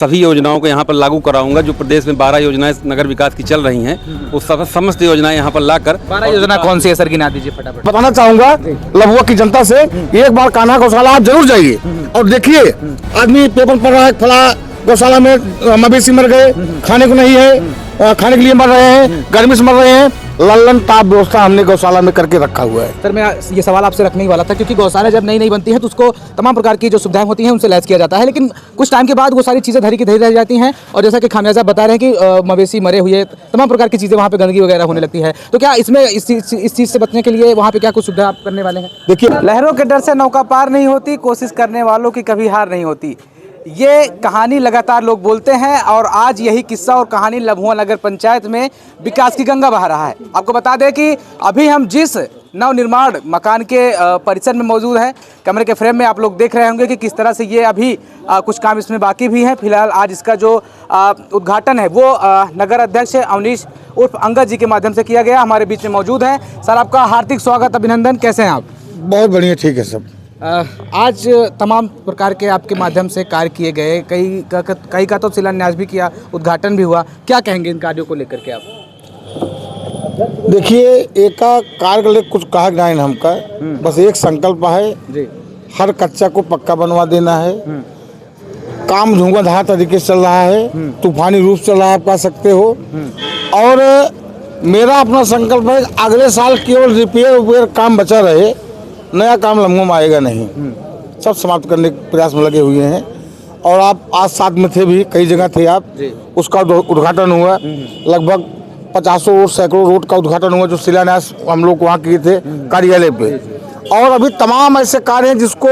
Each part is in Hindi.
सभी योजनाओं को यहाँ पर लागू कराऊंगा। जो प्रदेश में 12 योजनाएं नगर विकास की चल रही हैं, उस समस्त योजनाएं यहाँ पर लाकर। 12 योजना कौन सी है सर, गिना दीजिए फटाफट। बताना चाहूंगा लभुआ की जनता से, एक बार कान्हा गौशाला आप जरूर जाइए और देखिए। आदमी पेपर पढ़ रहा है, फला गौशाला में मवेशी मर गए, खाने को नहीं है, खाने के लिए मर रहे हैं, गर्मी से मर रहे हैं। लल्लन ताप व्यवस्था हमने गौशाला में करके रखा हुआ है। सर मैं ये सवाल आपसे रखने ही वाला था, क्योंकि गौशाला जब नई बनती है तो उसको तमाम प्रकार की जो सुविधाएं होती हैं उनसे लैस किया जाता है, लेकिन कुछ टाइम के बाद वो सारी चीज़ें धरी की धरी रह जाती हैं। और जैसा कि खामियाजा बता रहे हैं कि मवेशी मरे हुए, तमाम प्रकार की चीज़ें वहाँ पे गंदगी वगैरह होने लगती है। तो क्या इसमें इस चीज़ से बचने के लिए वहाँ पे क्या कुछ सुविधा आप करने वाले हैं? देखिए, लहरों के डर से नौका पार नहीं होती, कोशिश करने वालों की कभी हार नहीं होती। ये कहानी लगातार लोग बोलते हैं और आज यही किस्सा और कहानी लभुआ नगर पंचायत में विकास की गंगा बहा रहा है। आपको बता दें कि अभी हम जिस नवनिर्माण मकान के परिसर में मौजूद हैं, कैमरे के फ्रेम में आप लोग देख रहे होंगे कि किस तरह से ये अभी कुछ काम इसमें बाकी भी है। फिलहाल आज इसका जो उद्घाटन है वो नगर अध्यक्ष अवनीश उर्फ अंगद जी के माध्यम से किया गया। हमारे बीच में मौजूद हैं। सर आपका हार्दिक स्वागत, अभिनंदन। कैसे हैं आप? बहुत बढ़िया, ठीक है सब। आज तमाम प्रकार के आपके माध्यम से कार्य किए गए, कई का तो शिलान्यास भी किया, उद्घाटन भी हुआ। क्या कहेंगे इन कार्यों को लेकर के आप? देखिए, एक का कार्य को लेकर कुछ कहा नहीं हमका, बस एक संकल्प है जी। हर कच्चा को पक्का बनवा देना है। काम धुआंधार तरीके से चल रहा है, तूफानी रूप चल रहा है, आप कह सकते हो। और मेरा अपना संकल्प है अगले साल केवल रिपेयर काम बचा रहे, नया काम लम्हों में आएगा नहीं। सब समाप्त करने के प्रयास में लगे हुए हैं। और आप आज साथ में थे भी, कई जगह थे आप, उसका उद्घाटन हुआ। लगभग 50 और सैकड़ों रोड का उद्घाटन हुआ, जो शिलान्यास हम लोग वहाँ किए थे कार्यालय पे। और अभी तमाम ऐसे कार्य हैं जिसको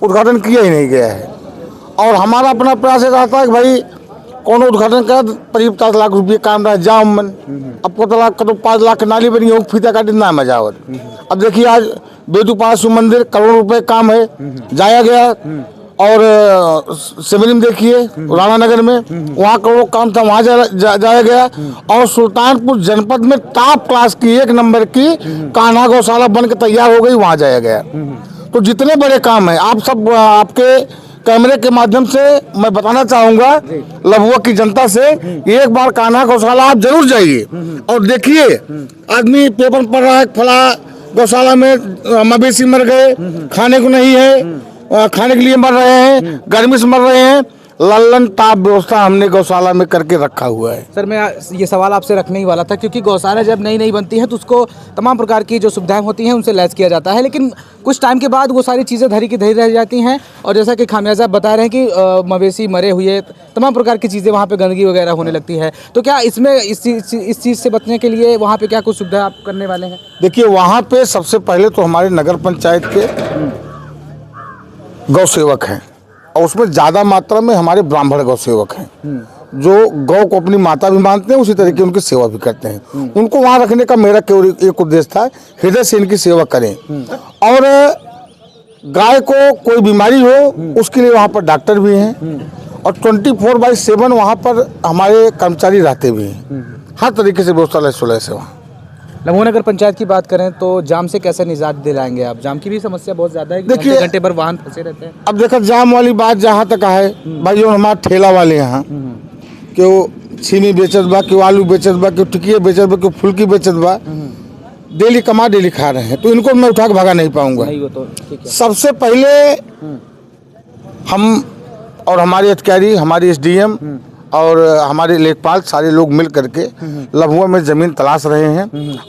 उद्घाटन किया ही नहीं गया है। और हमारा अपना प्रयास रहता है कि भाई कौन उद्घाटन कर 50 लाख रुपये काम रहा जाम मन। अब 5 लाख नाली बनी हो, फीता काटे ना मजावत। अब देखिए, आज बेतुपाड़ा शिव मंदिर करोड़ों रुपए काम है, जाया गया। और सिविल में देखिए राणा नगर में, वहाँ करोड़ों काम था, वहाँ जाया गया। और सुल्तानपुर जनपद में टॉप क्लास की 1 नंबर की कान्हा गौशाला बन के तैयार हो गई, वहाँ जाया गया। तो जितने बड़े काम है, आप सब आपके कैमरे के माध्यम से मैं बताना चाहूंगा लभुआ की जनता से, एक बार कान्हा गौशाला आप जरूर जाइए और देखिए। आदमी पेपर पढ़ रहा है, फला गौशाला में मवेशी मर गए, खाने को नहीं है, खाने के लिए मर रहे हैं, गर्मी से मर रहे हैं। लल्लन ताप व्यवस्था हमने गौशाला में करके रखा हुआ है। सर मैं ये सवाल आपसे रखने ही वाला था, क्योंकि गौशाला जब नई बनती है तो उसको तमाम प्रकार की जो सुविधाएं होती हैं उनसे लैस किया जाता है, लेकिन कुछ टाइम के बाद वो सारी चीज़ें धरी की धरी रह जाती हैं। और जैसा कि खामियाजा बता रहे हैं कि मवेशी मरे हुए, तमाम प्रकार की चीज़ें वहाँ पे गंदगी वगैरह होने लगती है। तो क्या इसमें इस चीज़ से बचने के लिए वहाँ पे क्या कुछ सुविधा आप करने वाले हैं? देखिए, वहाँ पे सबसे पहले तो हमारे नगर पंचायत के गौ सेवक हैं, और उसमें ज़्यादा मात्रा में हमारे ब्राह्मण गौ सेवक हैं, जो गौ को अपनी माता भी मानते हैं, उसी तरीके उनकी सेवा भी करते हैं। उनको वहाँ रखने का मेरा केवल एक उद्देश्य था, हृदय से इनकी सेवा करें। और गाय को कोई बीमारी हो उसके लिए वहाँ पर डॉक्टर भी हैं, और 24/7 वहाँ पर हमारे कर्मचारी रहते भी हैं। हर तरीके से व्यवस्था सुलह से वहाँ। लभुआ नगर पंचायत की बात करें तो जाम से कैसे निजात दिलाएंगे आप? जाम की भी समस्या बहुत ज़्यादा है, देखिए, घंटे भर वाहन फंसे रहते हैं। अब देखो, जाम वाली बात जहाँ तक है भाई, जो हमारे ठेला वाले यहाँ कि वो छीनी बेचत बा, कि आलू बेचत बा, कि टिकिया बेचत बा, कि फुल्की बेचत बा, डेली कमा डेली खा रहे हैं, तो इनको मैं उठा के भगा नहीं पाऊंगा। नहीं, वो तो ठीक है। सबसे पहले हम और हमारे अधिकारी, हमारी SDM और हमारे लेखपाल सारे लोग मिल करके लभुआ में ज़मीन तलाश रहे हैं।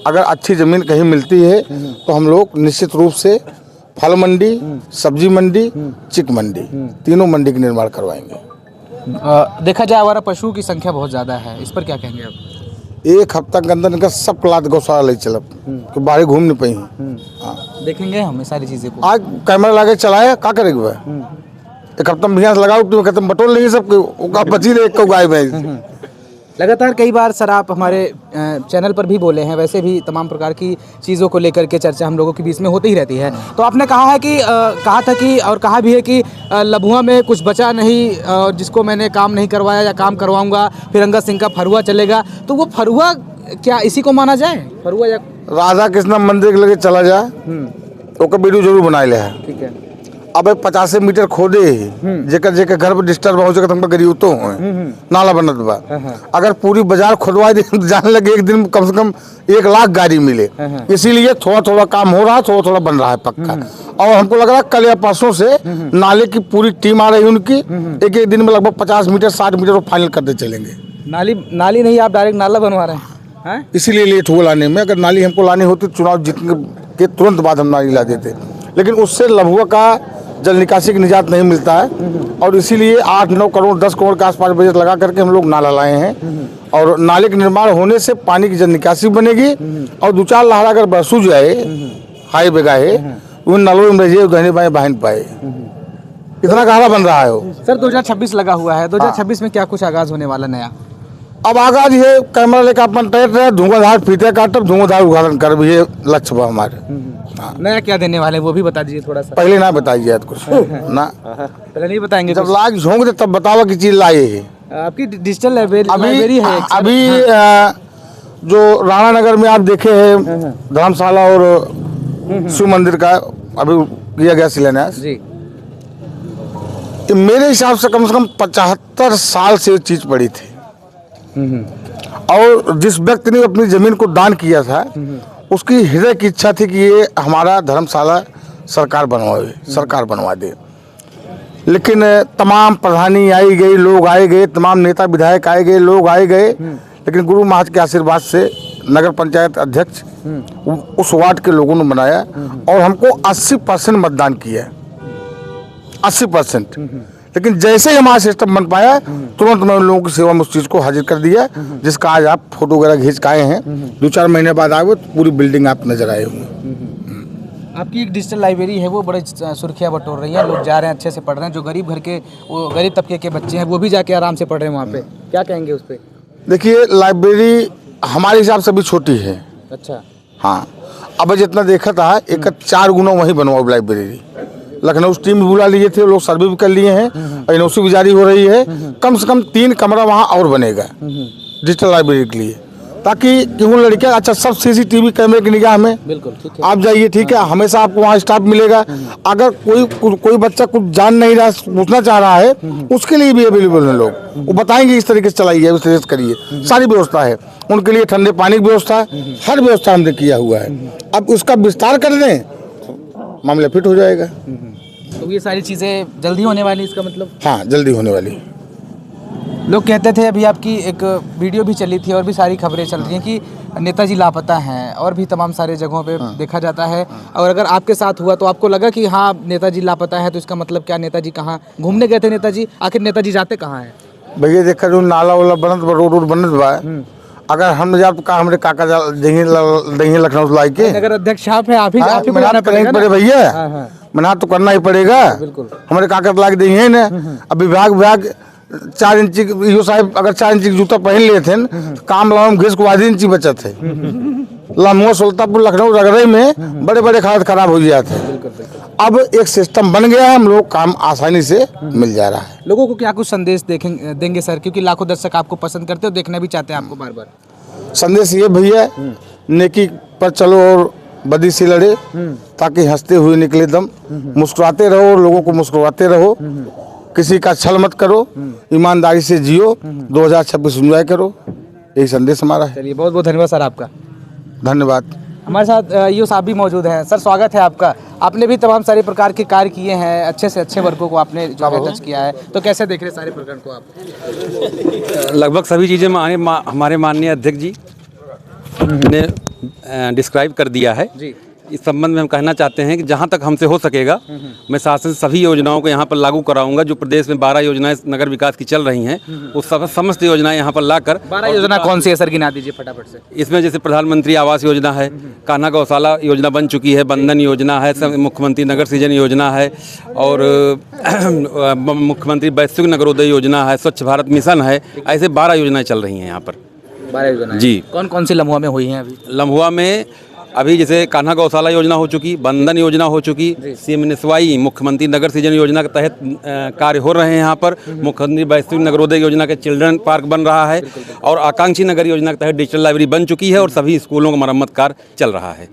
अगर अच्छी ज़मीन कहीं मिलती है तो हम लोग निश्चित रूप से फल मंडी, सब्जी मंडी, चिक मंडी, तीनों मंडी का निर्माण करवाएंगे। देखा जाए हमारा पशुओं की संख्या बहुत ज़्यादा है, इस पर क्या कहेंगे आप? 1 हफ्ता के अंदर इनका सब क्लात गौशाला ले चलब कि बाहर घूम नहीं पाई। देखेंगे हमें सारी चीज़ें को। आज कैमरा लगा चलाया, क्या करेंगे वह? 1 हफ्ता में भैंस लगाओ तो खत्म, बटोल लेंगे सब, बची रहे एक गाय भैंस। लगातार कई बार सर आप हमारे चैनल पर भी बोले हैं, वैसे भी तमाम प्रकार की चीज़ों को लेकर के चर्चा हम लोगों के बीच में होती ही रहती है। तो आपने कहा है कि कहा था कि और कहा भी है कि लभुआ में कुछ बचा नहीं, जिसको मैंने काम नहीं करवाया या काम करवाऊंगा, फिर अंगद सिंह का फरुआ चलेगा। तो वो फरुआ क्या इसी को माना जाए? फरुआ या राधा कृष्ण मंदिर के लगे चला जाए तो वीडियो जरूर बनाए ले। ठीक है। अब 50 मीटर खोदे जेकर जेकर घर पर डिस्टर्ब हो सके तुमको गरीब तो हो नाला बनत बा। अगर पूरी बाजार खुदवा दे तो जाने लगे एक दिन में कम से कम 1 लाख गाड़ी मिले। इसीलिए थोड़ा थोड़ा काम हो रहा है, थोड़ा थोड़ा बन रहा है पक्का। और हमको लग रहा है कल या परसों से नाले की पूरी टीम आ रही है उनकी, एक एक दिन में लगभग 50 मीटर 60 मीटर वो फाइनल करते चलेंगे। नाली नहीं, आप डायरेक्ट नाला बनवा रहे हैं? इसीलिए लेट हुआ लाने में। अगर नाली हमको लानी होती चुनाव जीतने के तुरंत बाद हम नाली ला देते, लेकिन उससे लभुआ का जल निकासी की निजात नहीं मिलता है। और इसीलिए 8-9 करोड़ 10 करोड़ के आसपास बजट लगा करके हम लोग नाला लाए हैं। और नाले के निर्माण होने से पानी की जल निकासी बनेगी और 2-4 लहरा अगर बरसू जाए हाई बेगाहे उन नालों में रहिए दहने बाएं बहन पाए, इतना गहरा बन रहा है वो। सर 2026 लगा हुआ है, 2026 में क्या कुछ आगाज होने वाला नया? अब आगाज ये कैमरा लेकर अपन तैर रहे, धुआंधार फीते काटब धुआंधार उद्घाटन कर, ये लक्ष्य बा हमारे। नया क्या देने वाले हैं वो भी बता दीजिए थोड़ा सा। पहले ना बताइए याद कुछ ना, पहले नहीं बताएंगे? जब लाग झोंक दे तब बतावा की चीज लाए है। आपकी डिजिटल लाइब्रेरी है अभी जो राणा नगर में आप देखे हैं धर्मशाला और शिव मंदिर का अभी किया गया शिलान्यास जी। मेरे हिसाब से कम 75 साल से ये चीज पड़ी थी। और जिस व्यक्ति ने अपनी जमीन को दान किया था उसकी हृदय की इच्छा थी कि ये हमारा धर्मशाला सरकार बनवा दे। लेकिन तमाम प्रधानी आई गई, लोग आए गए, तमाम नेता विधायक आए गए, लोग आए गए, लेकिन गुरु महाराज के आशीर्वाद से नगर पंचायत अध्यक्ष उस वार्ड के लोगों ने बनाया और हमको 80% मतदान किया, 80%। लेकिन जैसे ही हमारा सिस्टम बन पाया तुरंत मैं उन लोगों की सेवा में उस चीज़ को हाजिर कर दिया, जिसका आज आप फोटो वगैरह खींच के आए हैं। 2-4 महीने बाद आए तो पूरी बिल्डिंग आप नजर आए होंगे। आपकी एक डिजिटल लाइब्रेरी है, वो बड़े सुर्खियाँ बटोर रही हैं, लोग जा रहे हैं, अच्छे से पढ़ रहे हैं। जो गरीब घर के वो गरीब तबके के बच्चे हैं वो भी जाके आराम से पढ़ रहे हैं वहाँ पे, क्या कहेंगे उस पर? देखिए लाइब्रेरी हमारे हिसाब से भी छोटी है। अच्छा। हाँ, अब जितना देखा था एक 4 गुना वहीं बनवाओ लाइब्रेरी। लखनऊ टीम भी बुला लिए थे, लोग सर्वे भी कर लिए हैं, एनओसी भी जारी हो रही है। कम से कम 3 कमरा वहाँ और बनेगा डिजिटल लाइब्रेरी के लिए, ताकि क्यों लड़के अच्छा सब CCTV कैमरे की निगाह में बिल्कुल ठीक है। आप जाइए, ठीक है, हमेशा आपको वहाँ स्टाफ मिलेगा। अगर कोई बच्चा कुछ जान नहीं रहा, पूछना चाह रहा है, उसके लिए भी अवेलेबल है लोग, वो बताएंगे इस तरीके से चलाइए, इस तरीके से करिए, सारी व्यवस्था है उनके लिए। ठंडे पानी की व्यवस्था है, हर व्यवस्था हमने किया हुआ है। अब उसका विस्तार कर दें मामला फिट हो जाएगा। तो ये सारी चीज़ें जल्दी होने वाली, इसका मतलब? हाँ, जल्दी होने वाली। लोग कहते थे, अभी आपकी एक वीडियो भी चली थी और भी सारी खबरें चल रही हैं कि नेताजी लापता हैं और भी तमाम सारे जगहों पे देखा जाता है। और अगर आपके साथ हुआ तो आपको लगा कि हाँ नेताजी लापता है, तो इसका मतलब क्या? नेताजी कहाँ घूमने गए थे नेताजी? आखिर नेताजी जाते कहाँ हैं? भैया देखा जो नाला वाला बनत बा, रोड बनत बा, अगर हम जाब तो हमारे काका देंगे लखनऊ लाई के नगर अध्यक्ष आप हैं, आप ही मेहनत करना पड़े भैया, मेहनत तो करना ही पड़ेगा। बिल्कुल। हमारे काका लाके देंगे ना। अब विभाग 4 इंची यो साहब अगर 4 इंची जूता पहन लेते तो काम लाम घिस को 1.5 इंची बचत है। लम्बुआ सुल्तानपुर लखनऊ रगड़े में बड़े बड़े हालत खराब हो जाते हैं। अब एक सिस्टम बन गया है, हम लोग काम आसानी से मिल जा रहा है। लोगों को क्या कुछ संदेश देंगे सर, क्योंकि लाखों दर्शक आपको पसंद करते हो, देखना भी चाहते हैं आपको बार बार? संदेश ये भैया, नेकी पर चलो और बदी से लड़े, ताकि हंसते हुए निकले दम। मुस्कुराते रहो, लोगों को मुस्कुराते रहो, किसी का छल मत करो, ईमानदारी से जियो, 2026 एंजॉय करो, यही संदेश हमारा है। चलिए, बहुत बहुत धन्यवाद सर आपका। धन्यवाद। हमारे साथ ईओ साहब भी मौजूद हैं। सर स्वागत है आपका। आपने भी तमाम सारे प्रकार के कार्य किए हैं, अच्छे से अच्छे वर्गों को आपने जो है टच किया है, तो कैसे देख रहे हैं सारे प्रकरण को आप? लगभग सभी चीज़ें हमारे माननीय अध्यक्ष जी ने डिस्क्राइब कर दिया है जी। इस संबंध में हम कहना चाहते हैं कि जहां तक हमसे हो सकेगा मैं शासन से सभी योजनाओं को यहां पर लागू कराऊंगा। जो प्रदेश में 12 योजनाएं नगर विकास की चल रही हैं, उस समस्त योजनाएं यहां पर लाकर। 12 योजना कौन सी है सर, गिना दीजिए फटाफट से। इसमें जैसे प्रधानमंत्री आवास योजना है, कान्हा गौशाला योजना बन चुकी है, बंधन योजना है, मुख्यमंत्री नगर सृजन योजना है, और मुख्यमंत्री वैश्विक नगरोदय योजना है, स्वच्छ भारत मिशन है। ऐसे 12 योजनाएं चल रही हैं यहाँ पर। 12 योजना जी। कौन कौन सी लम्हुआ में हुई हैं अभी? लम्हुआ में अभी जैसे कान्हा गौशाला योजना हो चुकी, बंधन योजना हो चुकी, सीएम निस्वाई मुख्यमंत्री नगर सृजन योजना के तहत कार्य हो रहे हैं यहाँ पर। मुख्यमंत्री वैश्विक नगरोदय योजना के चिल्ड्रन पार्क बन रहा है, और आकांक्षी नगर योजना के तहत डिजिटल लाइब्रेरी बन चुकी है, और सभी स्कूलों का मरम्मत कार्य चल रहा है।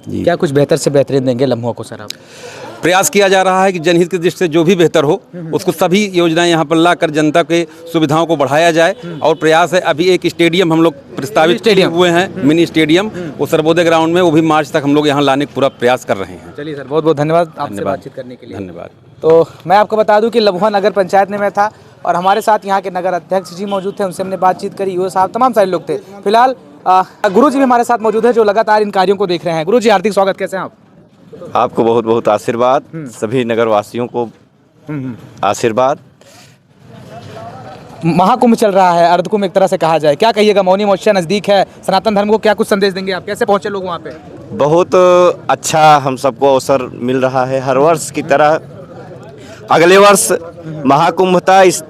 जी। क्या कुछ बेहतर से बेहतरीन देंगे लम्हुआ को सर आप? प्रयास किया जा रहा है कि जनहित की दृष्टि से जो भी बेहतर हो उसको सभी योजनाएं यहाँ पर लाकर जनता के सुविधाओं को बढ़ाया जाए। और प्रयास है, अभी एक स्टेडियम हम लोग प्रस्तावित किए हुए हैं, मिनी स्टेडियम, वो सर्वोदय ग्राउंड में, वो भी मार्च तक हम लोग यहाँ लाने का पूरा प्रयास कर रहे हैं। चलिए सर, बहुत बहुत धन्यवाद आपसे बातचीत करने के लिए। धन्यवाद। तो मैं आपको बता दूं कि लम्हुआ नगर पंचायत में मैं था और हमारे साथ यहाँ के नगर अध्यक्ष जी मौजूद थे, उनसे हमने बातचीत करी, यूओ साहब, तमाम सारे लोग थे। फिलहाल गुरु जी भी हमारे साथ मौजूद है जो लगातार इन कार्यों को देख रहे हैं। गुरु जी, हार्दिक स्वागत, कैसे हैं आप? आपको बहुत बहुत आशीर्वाद, सभी नगरवासियों को आशीर्वाद। महाकुंभ चल रहा है, अर्धकुंभ एक तरह से कहा जाए, क्या कहिएगा? मौनी अमावस्या नजदीक है, सनातन धर्म को क्या कुछ संदेश देंगे आप? कैसे पहुंचे लोग वहाँ पे? बहुत अच्छा हम सबको अवसर मिल रहा है। हर वर्ष की तरह अगले वर्ष महाकुंभ था, इस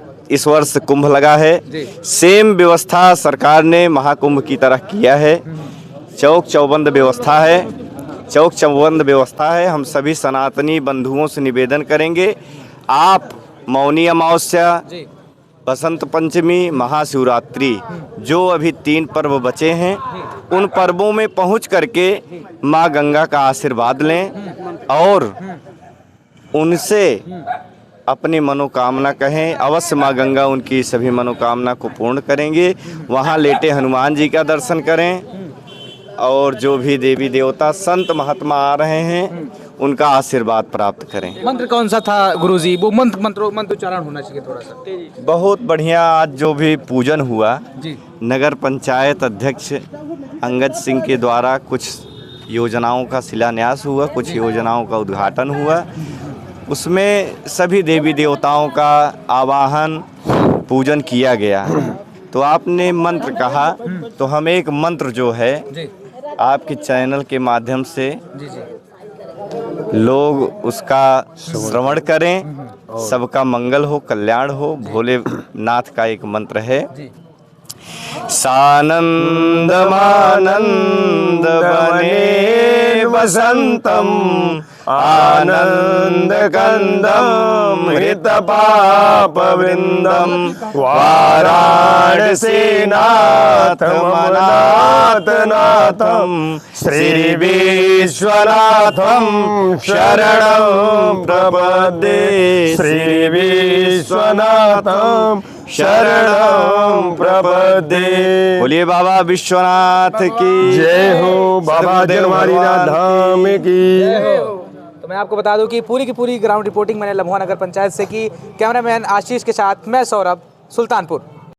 वर्ष कुंभ लगा है। सेम व्यवस्था सरकार ने महाकुंभ की तरह किया है। चौक चौबंद व्यवस्था है। हम सभी सनातनी बंधुओं से निवेदन करेंगे, आप मौनी अमावस्या, बसंत पंचमी, महाशिवरात्रि, जो अभी 3 पर्व बचे हैं, उन पर्वों में पहुंच करके माँ गंगा का आशीर्वाद लें और उनसे अपनी मनोकामना कहें। अवश्य माँ गंगा उनकी सभी मनोकामना को पूर्ण करेंगे। वहाँ लेटे हनुमान जी का दर्शन करें और जो भी देवी देवता संत महात्मा आ रहे हैं उनका आशीर्वाद प्राप्त करें। मंत्र कौन सा था गुरुजी? वो मंत्रोच्चारण होना चाहिए थोड़ा सा। बहुत बढ़िया, आज जो भी पूजन हुआ जी, नगर पंचायत अध्यक्ष अंगद सिंह के द्वारा कुछ योजनाओं का शिलान्यास हुआ, कुछ योजनाओं का उद्घाटन हुआ। उसमें सभी देवी देवताओं का आवाहन पूजन किया गया। तो आपने मंत्र कहा, तो हम एक मंत्र जो है आपके चैनल के माध्यम से लोग उसका श्रवण करें, सबका मंगल हो, कल्याण हो। भोलेनाथ का एक मंत्र है, सानंद मानंद बने वसंतम, आनंद कंदम हृत पाप वृंदम, वाराणसी नाथ मनाथ नाथम, श्री विश्वनाथम शरणं प्रपद्ये, श्री विश्वनाथम शरणं प्रपद्ये। बोलिए बाबा विश्वनाथ की जय हो, बाबा जनवारीनाथ धाम की। तो मैं आपको बता दूं कि पूरी की पूरी ग्राउंड रिपोर्टिंग मैंने लम्हुआ नगर पंचायत से की। कैमरामैन आशीष के साथ मैं सौरभ, सुल्तानपुर।